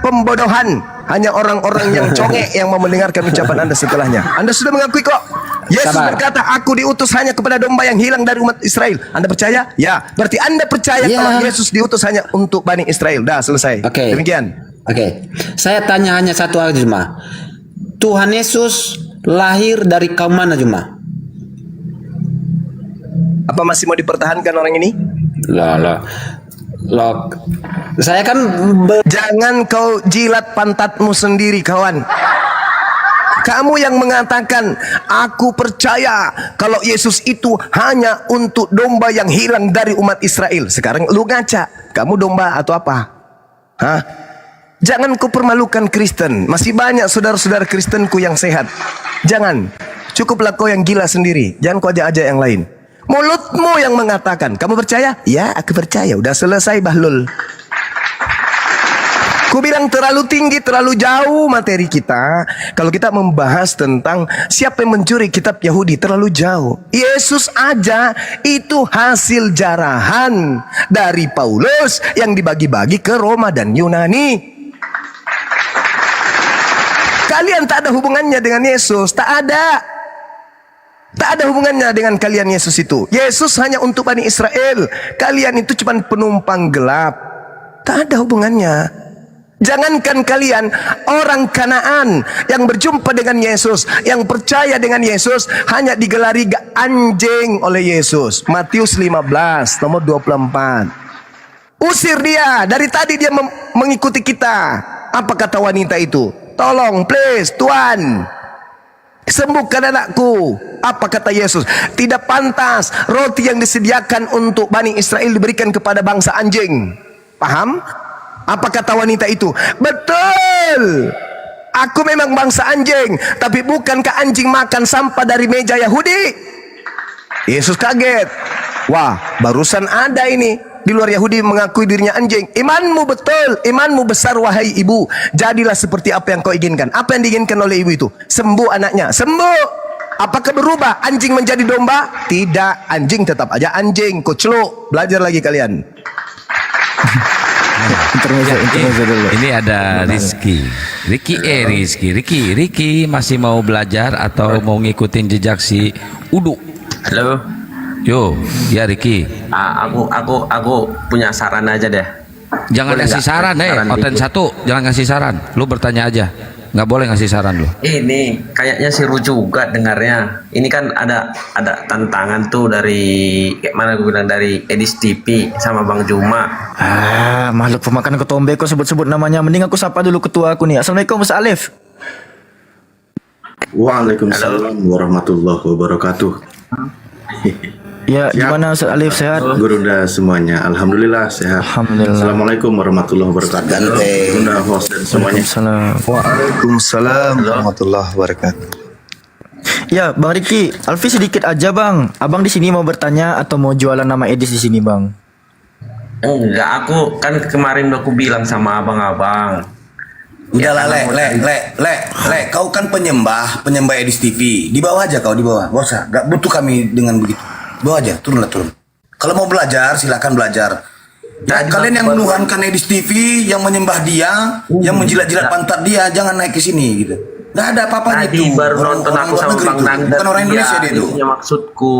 pembodohan, hanya orang-orang yang congek yang mau mendengarkan ucapan Anda setelahnya. Anda sudah mengakui kok. Yesus Sabar. berkata, aku diutus hanya kepada domba yang hilang dari umat Israel. Anda percaya? Ya. Berarti Anda percaya Ya. kalau Yesus diutus hanya untuk Bani Israel. Dah, selesai. Oke. Demikian. Oke. Saya tanya hanya satu aja, Juma. Tuhan Yesus lahir dari kaum mana, Juma? Apa masih mau dipertahankan orang ini? Loh. Saya kan Jangan kau jilat pantatmu sendiri, kawan. Kamu yang mengatakan, aku percaya kalau Yesus itu hanya untuk domba yang hilang dari umat Israel. Sekarang lu ngaca, kamu domba atau apa? Hah? Jangan kau permalukan Kristen. Masih banyak saudara-saudara Kristenku yang sehat. Jangan. Cukuplah kau yang gila sendiri. Jangan kau ajak-ajak yang lain. Mulutmu yang mengatakan, kamu percaya? Ya, aku percaya. Udah selesai, bahlul. Ku bilang terlalu tinggi, terlalu jauh materi kita. Kalau kita membahas tentang siapa yang mencuri kitab Yahudi, terlalu jauh. Yesus aja itu hasil jarahan dari Paulus yang dibagi-bagi ke Roma dan Yunani. Kalian tak ada hubungannya dengan Yesus, tak ada. Tak ada hubungannya dengan kalian Yesus itu. Yesus hanya untuk Bani Israel. Kalian itu cuma penumpang gelap. Tak ada hubungannya. Jangankan kalian, orang Kanaan yang berjumpa dengan Yesus, yang percaya dengan Yesus, hanya digelari anjing oleh Yesus. Matius 15 nomor 24. Usir dia. Dari tadi dia mengikuti kita. Apa kata wanita itu? Tolong please Tuhan, sembuhkan anakku. Apa kata Yesus? Tidak pantas roti yang disediakan untuk Bani Israel diberikan kepada bangsa anjing. Paham? Apa kata wanita itu? Betul. Aku memang bangsa anjing, tapi bukankah anjing makan sampah dari meja Yahudi? Yesus kaget. Wah, barusan ada ini di luar Yahudi mengakui dirinya anjing. Imanmu betul, imanmu besar wahai ibu. Jadilah seperti apa yang kau inginkan. Apa yang diinginkan oleh ibu itu? Sembuh anaknya. Sembuh. Apakah berubah anjing menjadi domba? Tidak, anjing tetap aja anjing. Kuceluk. Belajar lagi kalian. Intermezzo dulu. Ini ada Ricky masih mau belajar atau mau ngikutin jejak si Udu? Halo. Yo, ya Ricky. Aku punya saran aja deh. Jangan Boleh ngasih nggak? saran, Oten dikit. satu, jangan ngasih saran. Lu bertanya aja. Nggak boleh ngasih saran lu. Ini kayaknya seru juga dengarnya. Ini kan ada tantangan tuh dari kayak mana gue bilang, dari Edis TV sama Bang Juma. Makhluk pemakan ketombe kok sebut-sebut namanya. Mending aku sapa dulu ketua aku nih. Assalamualaikum Mas Alif. Waalaikumsalam warahmatullahi wabarakatuh. Ya, gimana Mas Alif, sehat? Gurunda semuanya, alhamdulillah sehat. Alhamdulillah. Assalamualaikum warahmatullahi wabarakatuh. Gurunda host dan semuanya. Waalaikumsalam. Waalaikumsalam warahmatullahi wabarakatuh. Ya, Bang Riki, Alfi sedikit aja Bang. Abang di sini mau bertanya atau mau jualan nama Edis di sini Bang? Enggak, aku kan kemarin udah aku bilang sama abang-abang. Udahlah, Le, kau kan penyembah Edis TV. Di bawah aja kau, di bawah. Gak usah, gak butuh kami dengan begitu. Bawa aja, turun. Kalau mau belajar, silakan belajar. Dan kalian yang menuhankan Edis TV, yang menyembah dia, yang menjilat-jilat pantat dia, jangan naik ke sini gitu. Gak ada apa-apanya Tadi itu. baru nonton aku luar sama negeri Bang itu. Nandar. Bukan orang Indonesia dia itu. Itunya maksudku.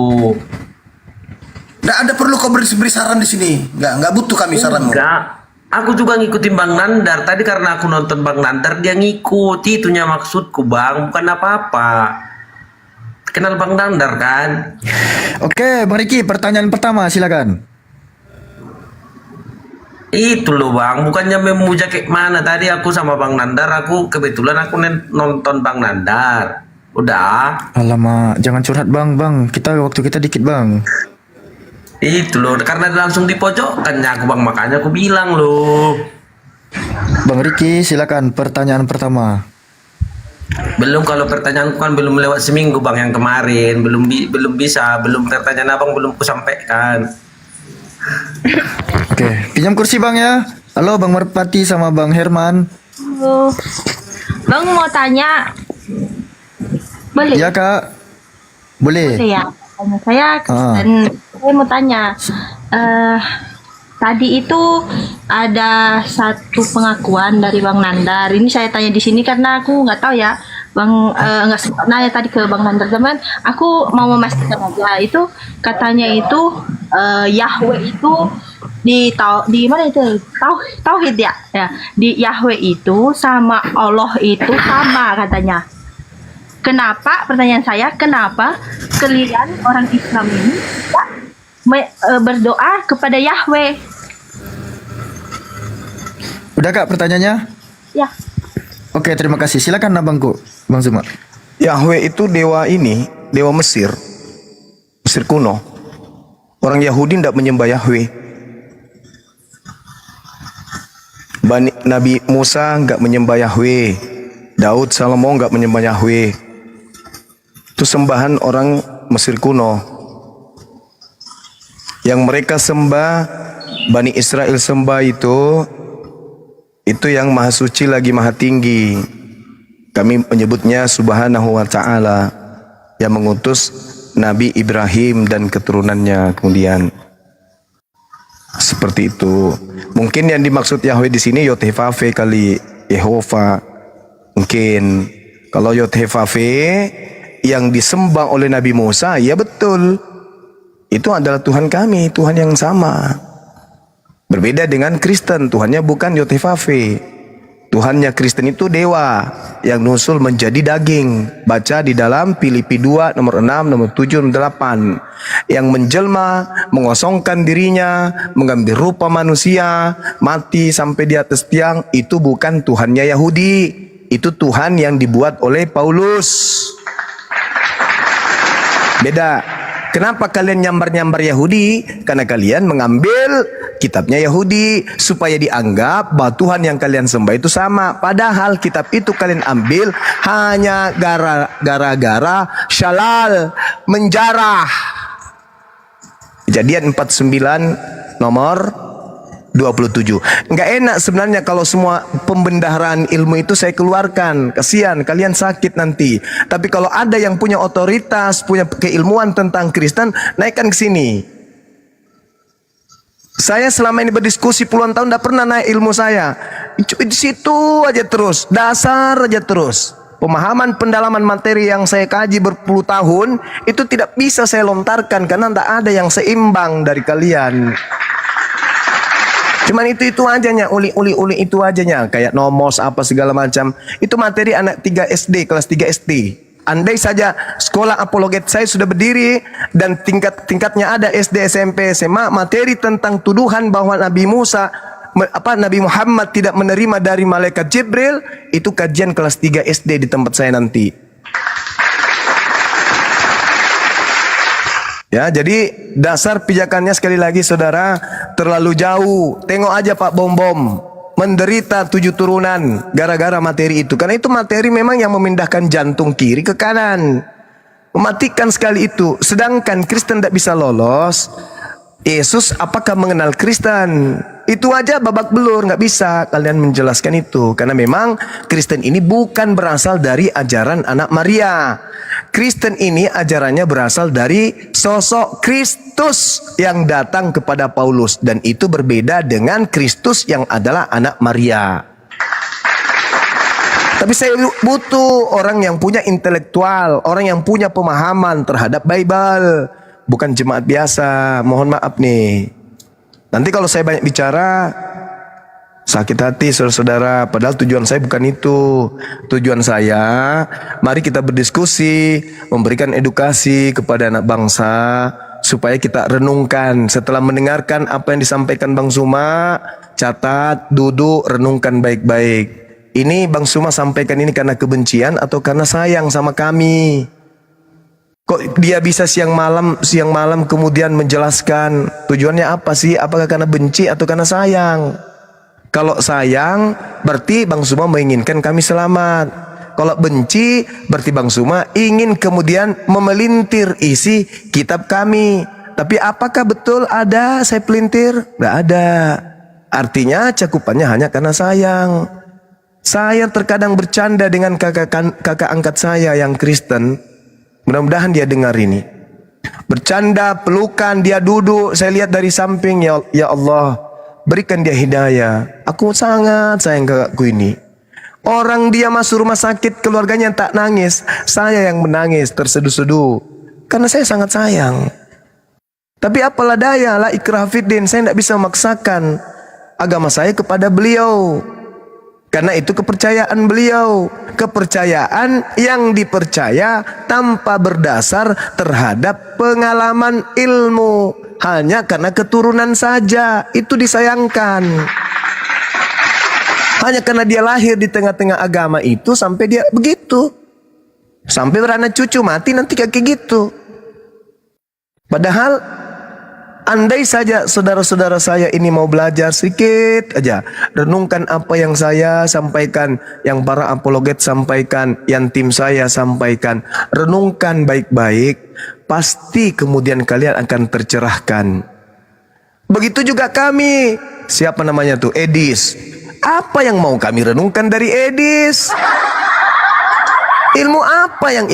Gak ada perlu kau beri saran di sini. Gak butuh kami saranmu. Enggak. Aku juga ngikutin Bang Nandar. Tadi karena aku nonton Bang Nandar, dia ngikut. Itunya maksudku Bang, bukan apa-apa. Kenal Bang Nandar kan? Oke, Bang Riki, pertanyaan pertama silakan. Itu loh Bang, bukannya memuja kayak mana. Tadi aku sama Bang Nandar, aku kebetulan aku nonton Bang Nandar. Udah. Alamak, jangan curhat Bang. Waktu kita dikit Bang. Itu loh, karena langsung di pojokannya aku Bang, makanya aku bilang loh. Bang Riki, silakan pertanyaan pertama. Belum, kalau pertanyaanku kan belum lewat seminggu Bang, yang kemarin belum bisa, belum pertanyaan abang belum kusampaikan. Oke, pinjam kursi Bang ya. Halo Bang Merpati sama Bang Herman. Halo. Bang mau tanya. Boleh? Ya Kak. Boleh. Boleh ya. Tanya saya dan saya mau tanya. Tadi itu ada satu pengakuan dari Bang Nandar. Ini saya tanya di sini karena aku nggak tahu ya, Bang, nggak sempat nanya tadi ke Bang Nandar, teman. Aku mau memastikan aja. Itu katanya itu Yahweh itu di mana itu? Tauhid ya? Ya. Di Yahweh itu sama Allah itu sama katanya. Kenapa? Pertanyaan saya, kenapa kalian orang Islam ini tidak berdoa kepada Yahweh? Udah Kak pertanyaannya? Ya. Oke, terima kasih. Silakan abangku, Bang Zuma. Yahweh itu dewa ini, dewa Mesir kuno. Orang Yahudi tidak menyembah Yahweh. Nabi Musa nggak menyembah Yahweh. Daud, Salomo nggak menyembah Yahweh. Itu sembahan orang Mesir kuno. Yang mereka sembah, Bani Israel sembah itu yang maha suci lagi maha tinggi. Kami menyebutnya Subhanahu wa ta'ala, yang mengutus Nabi Ibrahim dan keturunannya kemudian. Seperti itu. Mungkin yang dimaksud Yahweh di sini Yod-Heh-Vaveh kali, Yehova. Mungkin kalau Yod-Heh-Vaveh yang disembah oleh Nabi Musa, ya betul. Itu adalah Tuhan kami, Tuhan yang sama. Berbeda dengan Kristen, Tuhannya bukan Yotevave. Tuhannya Kristen itu dewa yang nusul menjadi daging. Baca di dalam Filipi 2 nomor 6, nomor 7, nomor 8. Yang menjelma, mengosongkan dirinya, mengambil rupa manusia, mati sampai di atas tiang. Itu bukan Tuhannya Yahudi. Itu Tuhan yang dibuat oleh Paulus. Beda. Kenapa kalian nyambar-nyambar Yahudi? Karena kalian mengambil kitabnya Yahudi supaya dianggap bahwa Tuhan yang kalian sembah itu sama. Padahal kitab itu kalian ambil hanya gara-gara syalal, menjarah. Kejadian 49 nomor 27. Nggak enak sebenarnya kalau semua pembendaharaan ilmu itu saya keluarkan. Kasihan, kalian sakit nanti. Tapi kalau ada yang punya otoritas, punya keilmuan tentang Kristen, naikkan ke sini. Saya selama ini berdiskusi puluhan tahun tidak pernah naik ilmu saya. Di situ aja terus, dasar aja terus. Pemahaman pendalaman materi yang saya kaji berpuluh tahun itu tidak bisa saya lontarkan karena tidak ada yang seimbang dari kalian. Cuman itu ajanya, uli itu ajanya, kayak nomos apa segala macam. Itu materi anak 3 SD, kelas 3 SD. Andai saja sekolah apologet saya sudah berdiri dan tingkatnya ada SD, SMP, SMA, materi tentang tuduhan bahwa Nabi Muhammad tidak menerima dari malaikat Jibril, itu kajian kelas 3 SD di tempat saya nanti. Ya, jadi dasar pijakannya sekali lagi saudara terlalu jauh. Tengok aja Pak Bom-Bom menderita 7 turunan gara-gara materi itu. Karena itu materi memang yang memindahkan jantung kiri ke kanan. Mematikan sekali itu. Sedangkan Kristen tidak bisa lolos. Yesus apakah mengenal Kristen? Itu aja babak belur, nggak bisa kalian menjelaskan itu. Karena memang Kristen ini bukan berasal dari ajaran anak Maria. Kristen ini ajarannya berasal dari sosok Kristus yang datang kepada Paulus. Dan itu berbeda dengan Kristus yang adalah anak Maria. Tapi saya butuh orang yang punya intelektual, orang yang punya pemahaman terhadap Bible. Bukan jemaat biasa, mohon maaf nih. Nanti kalau saya banyak bicara, sakit hati saudara-saudara. Padahal tujuan saya bukan itu. Tujuan saya, mari kita berdiskusi, memberikan edukasi kepada anak bangsa, supaya kita renungkan. Setelah mendengarkan apa yang disampaikan Bang Suma, catat, duduk, renungkan baik-baik. Ini Bang Suma sampaikan ini karena kebencian atau karena sayang sama kami? Kok dia bisa siang malam kemudian menjelaskan tujuannya apa sih? Apakah karena benci atau karena sayang? Kalau sayang berarti Bang Suma menginginkan kami selamat. Kalau benci berarti Bang Suma ingin kemudian memelintir isi kitab kami. Tapi apakah betul ada saya pelintir? Nggak ada. Artinya cakupannya hanya karena sayang. Saya terkadang bercanda dengan kakak angkat saya yang Kristen. Mudah-mudahan dia dengar ini. Bercanda, pelukan, dia duduk. Saya lihat dari samping, ya Allah, berikan dia hidayah. Aku sangat sayang kakakku ini. Orang dia masuk rumah sakit, keluarganya tak nangis. Saya yang menangis, terseduh-seduh. Karena saya sangat sayang. Tapi apalah daya, la ikrah fiddin. Saya tidak bisa memaksakan agama saya kepada beliau. Karena itu kepercayaan beliau. Kepercayaan yang dipercaya tanpa berdasar terhadap pengalaman ilmu. Hanya karena keturunan saja. Itu disayangkan. Hanya karena dia lahir di tengah-tengah agama itu sampai dia begitu. Sampai beranak cucu mati nanti kayak gitu. Padahal andai saja saudara-saudara saya ini mau belajar sedikit aja, renungkan apa yang saya sampaikan, yang para apologet sampaikan, yang tim saya sampaikan, renungkan baik-baik, pasti kemudian kalian akan tercerahkan. Begitu juga kami, siapa namanya tuh, Edis. Apa yang mau kami renungkan dari Edis? Ilmu apa yang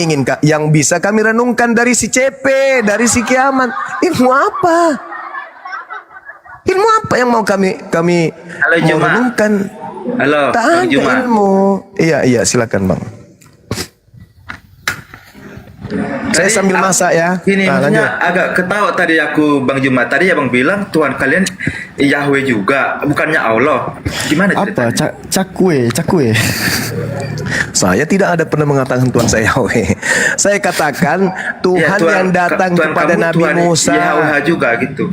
bisa kami renungkan dari si CP, dari si Kiamat? Ilmu apa? Ilmu apa yang mau kami mau renungkan? Halo, tak ada ilmu. Iya, silakan Bang. Saya sambil masak ya. Ini Nah, maksudnya lanjut. agak ketawa tadi aku Bang Jumat. Tadi Abang bilang Tuhan kalian Yahweh juga, bukannya Allah. Gimana Apa? ceritanya? Cakwe. Saya tidak ada pernah mengatakan Tuhan saya Yahweh. Saya katakan Tuhan, yang datang Tuhan kepada kamu, Nabi Tuhan Musa. Yahweh juga gitu.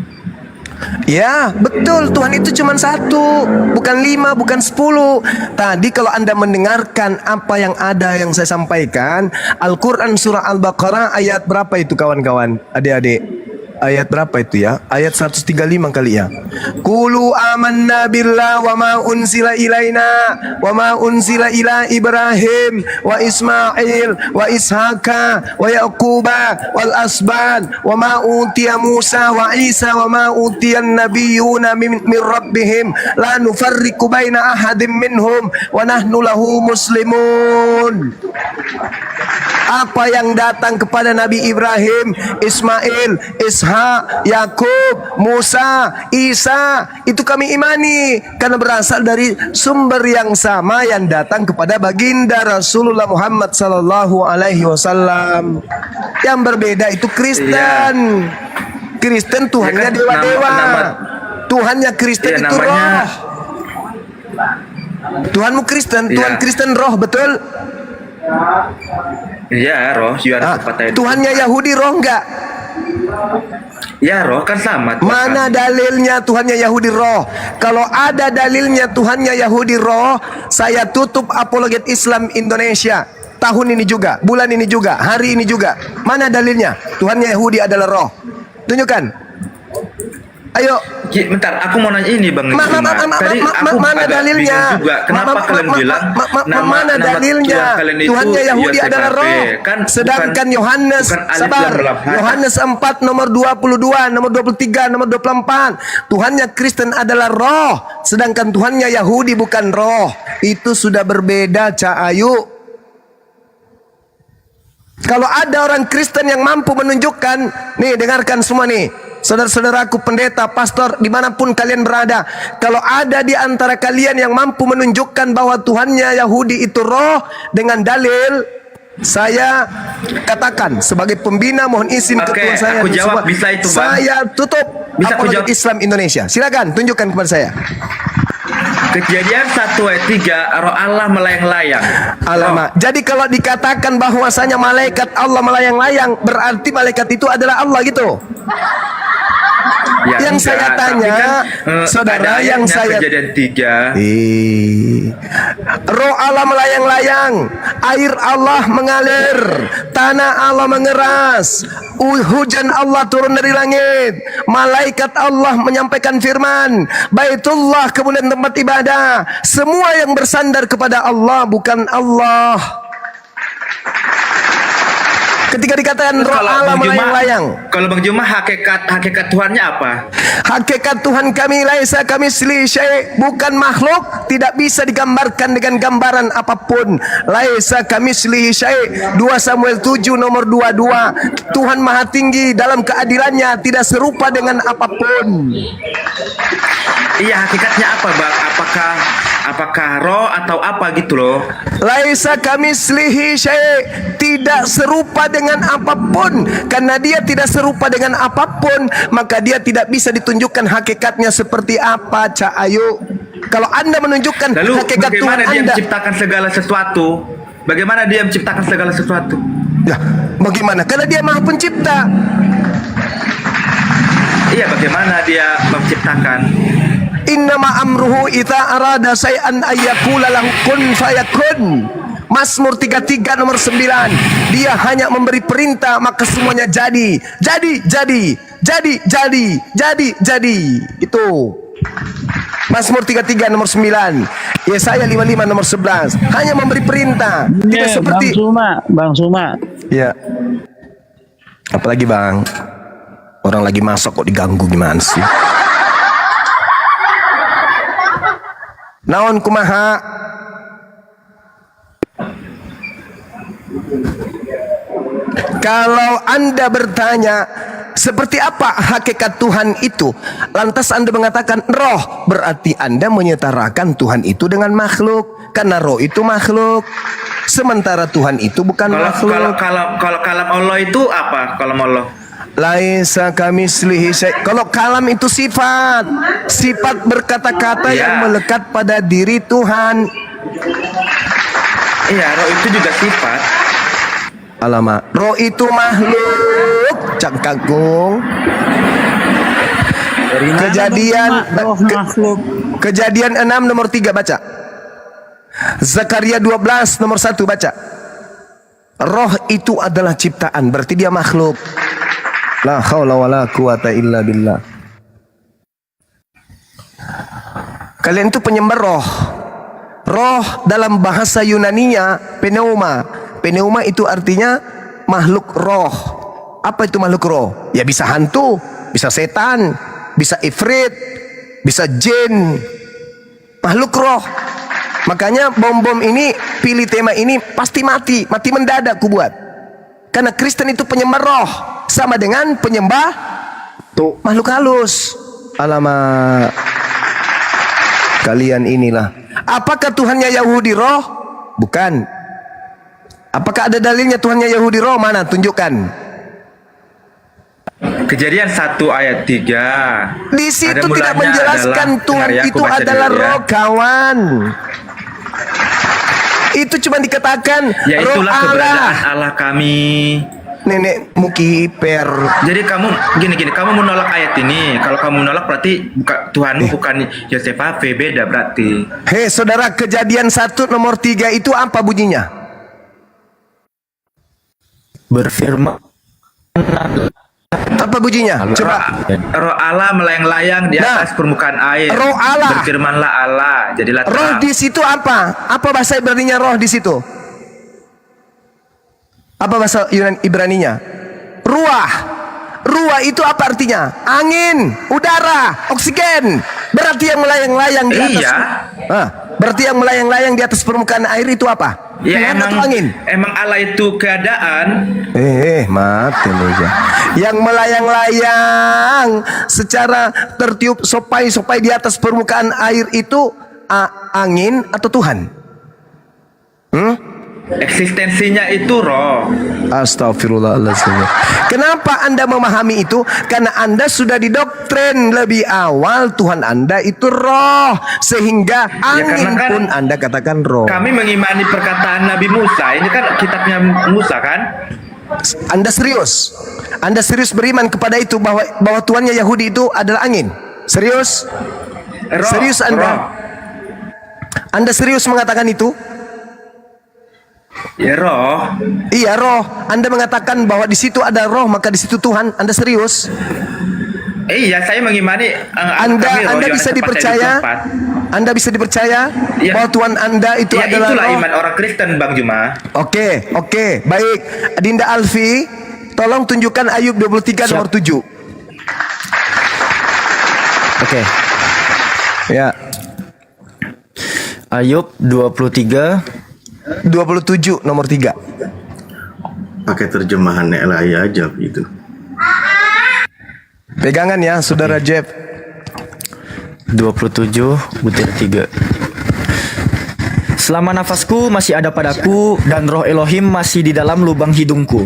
Ya, betul. Tuhan itu cuma satu, bukan 5, bukan 10. Tadi kalau Anda mendengarkan apa yang ada yang saya sampaikan, Al-Quran surah Al-Baqarah ayat berapa itu kawan-kawan, adik-adik? Ayat berapa itu ya? Ayat 135 kali ya. Qulu amanna billah wa ma unzila ilaina wa ma unzila ila Ibrahim wa Ismail wa Ishaqa wa Yaquba wal asban wa ma utiya Musa wa Isa wa ma utiya an-nabiyyuna min rabbihim la nufarriqu baina ahadin minhum wa nahnu lahu muslimun. Apa yang datang kepada Nabi Ibrahim, Ismail, Ishak, Yakub, Musa, Isa, itu kami imani karena berasal dari sumber yang sama yang datang kepada baginda Rasulullah Muhammad sallallahu alaihi wasallam. Yang berbeda itu Kristen. Kristen Tuhannya Ya kan, dewa-dewa. Tuhannya Kristen Ya, itu namanya- roh. Tuhanmu Kristen, Tuhan Ya. Kristen roh, betul? Iya, roh, Yohanes 4 ayat. Tuhannya Yahudi roh enggak? Ya, roh kan sama. Tuhan Mana kami. dalilnya Tuhannya Yahudi roh? Kalau ada dalilnya Tuhannya Yahudi roh, saya tutup apologet Islam Indonesia. Tahun ini juga, bulan ini juga, hari ini juga. Mana dalilnya? Tuhannya Yahudi adalah roh. Tunjukkan. Ayo. Bentar, aku mau nanya ini Bang. Mana agak dalilnya? bingung juga. Kenapa kalian bilang mana dalilnya? Tuhan kalian itu Tuhannya Yahudi Yosef adalah Harvey? roh. Kan Sedangkan Yohanes, bukan alif sabar. lam lam ha. Yohanes 4 nomor 22, nomor 23, nomor 24. Tuhannya Kristen adalah roh. Sedangkan Tuhannya Yahudi bukan roh. Itu sudah berbeda, Cak Ayu. Kalau ada orang Kristen yang mampu menunjukkan, nih dengarkan semua nih, saudara-saudaraku pendeta, pastor, dimanapun kalian berada, kalau ada di antara kalian yang mampu menunjukkan bahwa Tuhannya Yahudi itu roh dengan dalil, saya katakan sebagai pembina mohon izin Oke, ketua saya, aku jawab, bisa itu, Bang. saya tutup Bisa aku apologet jawab? Islam Indonesia. Silakan tunjukkan kepada saya. Kejadian 1 ayat 3, roh Allah melayang-layang. Alamak. Jadi kalau dikatakan bahwasanya malaikat Allah melayang-layang, berarti malaikat itu adalah Allah gitu. Ya, Yang enggak, saya tapi tanya, kan, saudara, ada yang ayatnya, saya Kejadian 3. Roh Allah melayang-layang, air Allah mengalir, tanah Allah mengeras, hujan Allah turun dari langit, malaikat Allah menyampaikan firman, Baitullah kemudian tempat ibadah, semua yang bersandar kepada Allah bukan Allah. Ketika dikatakan roh Allah melayang-layang, Kalau Bang Juma hakikat Tuhannya apa? hakikat Tuhan kami laisa kamislihi syai', bukan makhluk, tidak bisa digambarkan dengan gambaran apapun. Laisa kamislihi syai'. 2 Samuel 7 nomor 22. Tuhan Maha Tinggi dalam keadilannya, tidak serupa dengan apapun. Iya, hakikatnya apa, Bang? Apakah roh atau apa gitu loh? Laisa kamislihi syai', tidak serupa dengan apapun. Karena dia tidak serupa dengan apapun, maka dia tidak bisa ditunjukkan hakikatnya seperti apa, Cak Ayu. Kalau Anda menunjukkan Lalu hakikat Tuhan bagaimana dia Anda, menciptakan segala sesuatu? Bagaimana dia menciptakan segala sesuatu? ya, bagaimana? Karena dia Maha Pencipta. Iya, bagaimana dia menciptakan? Innama amruhu idza arada syai'an ayyakula lahu kun fayakun. Mazmur 33 nomor 9. Dia hanya memberi perintah maka semuanya jadi. Jadi. Itu. Mazmur 33 nomor 9. Yesaya 55 nomor 11. Hanya memberi perintah. Tidak seperti Bang Suma. Ya. Apalagi Bang? Orang lagi masuk kok diganggu gimana sih? Naon kumaha? Kalau Anda bertanya seperti apa hakikat Tuhan itu, lantas Anda mengatakan roh, berarti Anda menyetarakan Tuhan itu dengan makhluk, karena roh itu makhluk. Sementara Tuhan itu bukan Kalau makhluk. kalau kalam Allah itu apa? Kalam Allah. Laisa kamislihi syai'. Kalau kalam itu sifat berkata-kata Iya. yang melekat pada diri Tuhan. Iya, roh itu juga sifat. Alamak, roh itu makhluk. Cak Kakung. Kejadian 6 nomor 3 baca. Zakaria 12 nomor 1 baca. Roh itu adalah ciptaan, berarti dia makhluk. La haula wala quwata illa billah. Kalian itu penyembah roh. Roh dalam bahasa Yunaninya pneuma. Pneuma itu artinya makhluk roh. Apa itu makhluk roh? Ya bisa hantu, bisa setan, bisa ifrit, bisa jin. Makhluk roh. Makanya bom-bom ini pilih tema ini pasti mati mendadak ku buat. Karena Kristen itu penyembah roh, sama dengan penyembah makhluk halus. Alamak. Kalian inilah. Apakah Tuhannya Yahudi roh? Bukan. Apakah ada dalilnya Tuhannya Yahudi roh? Mana? Tunjukkan. Kejadian 1 ayat 3. Di situ Ada tidak mulanya menjelaskan adalah- Tuhan Dengar ya, aku itu baca adalah dulu ya. roh, kawan. Itu cuma dikatakan Ya roh itulah Allah. keberadaan Allah kami. Nenek Muki per. Jadi kamu gini, kamu menolak ayat ini. Kalau kamu menolak berarti Tuhanmu bukan Yosef Ave, beda berarti. Hei saudara, Kejadian 1 nomor 3 itu apa bunyinya? Berfirman Apa bunyinya? Coba. Roh Allah melayang-layang di Nah, atas permukaan air. roh Allah. Berfirmanlah Allah, jadilah terang. Roh di situ apa? Apa bahasa Ibraninya roh di situ? Apa bahasa Ibraninya? Ruah. Ruah itu apa artinya? Angin, udara, oksigen. Berarti yang melayang-layang di atas. Iya. Berarti yang melayang-layang di atas permukaan air itu apa? Ya Tuhan atau angin? emang Allah itu keadaan. Mati lu ya. Yang melayang-layang secara tertiup sopai-sopai di atas permukaan air itu angin atau Tuhan? Eksistensinya itu roh. Astagfirullahaladzim. Kenapa Anda memahami itu? Karena Anda sudah didoktrin lebih awal Tuhan Anda itu roh, sehingga angin karena kan pun Anda katakan roh. Kami mengimani perkataan Nabi Musa. Ini kan kitabnya Musa kan? Anda serius? Anda serius beriman kepada itu bahwa Tuhannya Yahudi itu adalah angin? Serius? Roh, Serius Anda? roh. Anda serius mengatakan itu? Ya roh. Iya roh. Anda mengatakan bahwa di situ ada roh, maka di situ Tuhan. Anda serius? Iya, saya mengimani Anda bisa dipercaya? Anda bisa dipercaya Ya. bahwa Tuhan Anda itu Ya adalah itulah roh? iman orang Kristen, Bang Juma. Oke, baik. Dinda Alfi, tolong tunjukkan Ayub 23 nomor 7. Oke. Ya, Ayub 23 27 nomor 3. Pakai terjemahan Elai aja gitu. Pegangan ya, Saudara Jeff. 27 butir 3. Selama nafasku masih ada padaku dan roh Elohim masih di dalam lubang hidungku.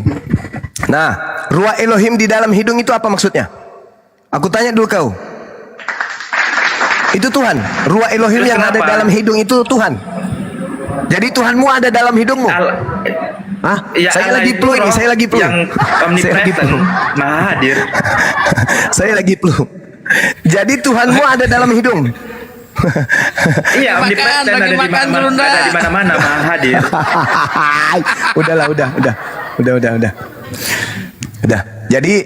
Nah, ruah Elohim di dalam hidung itu apa maksudnya? Aku tanya dulu kau. Itu Tuhan. Ruah Elohim Terus yang ada kenapa? dalam hidung itu Tuhan. Jadi Tuhanmu ada dalam hidungmu. Ya, Saya Allah lagi itu flu ini, roh saya lagi flu. Yang Saya lagi omnipresent, flu. maha hadir. Saya lagi flu. Jadi Tuhanmu ada dalam hidung. Iya, omnipresent ada di mana-mana, maha hadir. Udah. Jadi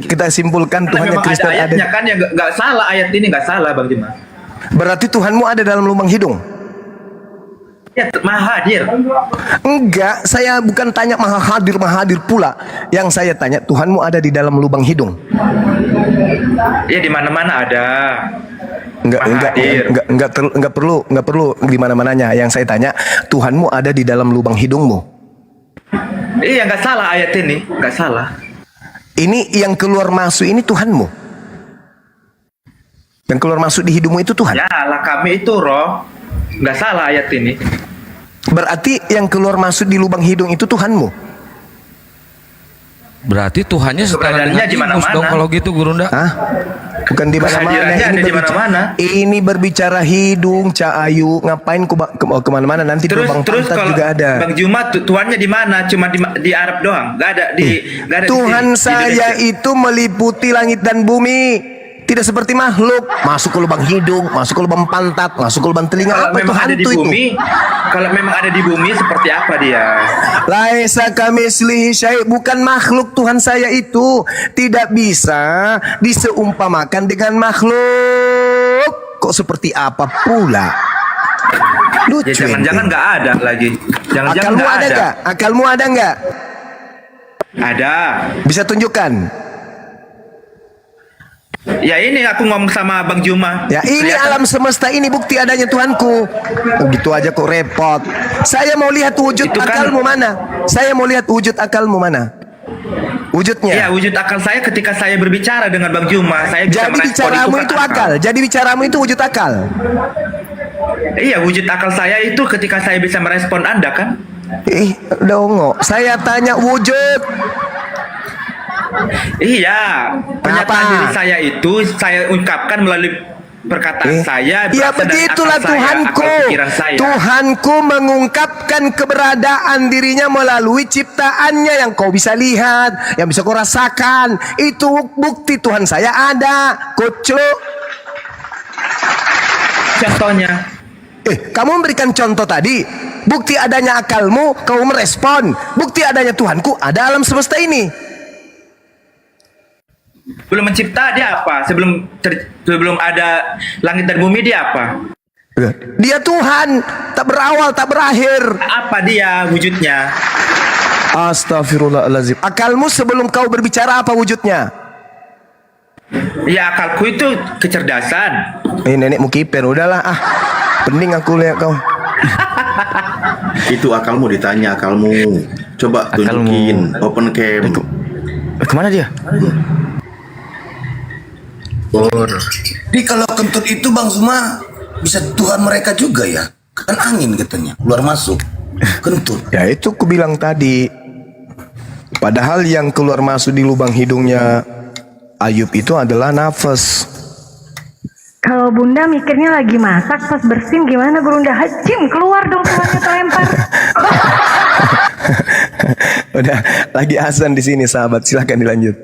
kita simpulkan Tuhannya Memang ada Kristen ayatnya ada. kan, ya nggak salah ayat ini, nggak salah Bang Juma. Berarti Tuhanmu ada dalam lubang hidung. Ya, maha hadir. Enggak, saya bukan tanya maha hadir pula. Yang saya tanya, Tuhanmu ada di dalam lubang hidung. Ya di mana-mana ada. Enggak perlu di mana-mananya. Yang saya tanya, Tuhanmu ada di dalam lubang hidungmu. Iya, nggak salah ayat ini, nggak salah. Ini yang keluar masuk ini Tuhanmu. Yang keluar masuk di hidungmu itu Tuhan. Ya, Allah kami itu roh. Nggak salah ayat ini. Berarti yang keluar masuk di lubang hidung itu Tuhanmu. Berarti Tuhannya setara Keberadaannya dengan di Ingus mana-mana. dong kalau gitu Gurunda. Hah? Bukan di mana-mana. Kehadirannya ada di mana-mana. Ini berbicara hidung, Cak Ayu. Ngapain kemana-mana? Nanti di Terus lubang terus pantat kalau juga ada. Bang Juma tuannya di mana? Cuma di Arab doang. Gak ada gak ada di Tuhan sini, di saya Indonesia. itu meliputi langit dan bumi. Tidak seperti makhluk. Masuk ke lubang hidung, masuk ke lubang pantat, masuk ke lubang telinga. Kalau Apa itu memang ada di hantu itu? bumi, kalau memang ada di bumi seperti apa dia? Laisa kamislihi syai', bukan makhluk. Tuhan saya itu tidak bisa diseumpamakan dengan makhluk. Kok seperti apa pula? Ya Lucu jangan-jangan ente. nggak ada lagi. Jangan-jangan Akalmu nggak ada ada. nggak? Akalmu ada nggak? Ada. Bisa tunjukkan? Ya ini aku ngomong sama Bang Juma. Ya ini Kelihatan. alam semesta ini bukti adanya Tuhanku. Oh, gitu aja kok repot. Saya mau lihat wujud Itu kan- akalmu mana? Saya mau lihat wujud akalmu mana? Wujudnya. Ya wujud akal saya ketika saya berbicara dengan Bang Juma, saya bisa Jadi merespon bicaramu kan itu akal. Jadi bicaramu itu wujud akal. Iya, wujud akal saya itu ketika saya bisa merespon Anda kan? Dongo. Saya tanya wujud. Iya, pernyataan Apa? diri saya itu saya ungkapkan melalui perkataan saya. Ya berasal dari begitulah akal saya, Tuhanku. akal pikiran saya. Tuhanku mengungkapkan keberadaan dirinya melalui ciptaannya yang kau bisa lihat, yang bisa kau rasakan. Itu bukti Tuhan saya ada. Kocok. Contohnya, Kamu memberikan contoh tadi. Bukti adanya akalmu, kau merespon. Bukti adanya Tuhanku ada alam semesta ini. belum mencipta dia apa? Sebelum ada langit dan bumi dia apa? Dia Tuhan, tak berawal, tak berakhir. Apa dia wujudnya? Astaghfirullahaladzim. Akalmu sebelum kau berbicara apa wujudnya? Ya akalku itu kecerdasan. Nenekmu kiper, udahlah pening aku lihat kau. Itu akalmu ditanya akalmu. Coba Akalmu. tunjukin open cam. Kemana dia? Jadi kalau kentut itu Bang Zuma bisa Tuhan mereka juga ya? Kan angin katanya, keluar masuk. Kentut. Ya itu ku bilang tadi. Padahal yang keluar masuk di lubang hidungnya Ayub itu adalah nafas. Kalau Bunda mikirnya lagi masak pas bersin gimana Bunda? Hacim keluar dong tuannya terlempar. Udah lagi azan di sini sahabat, silakan dilanjut.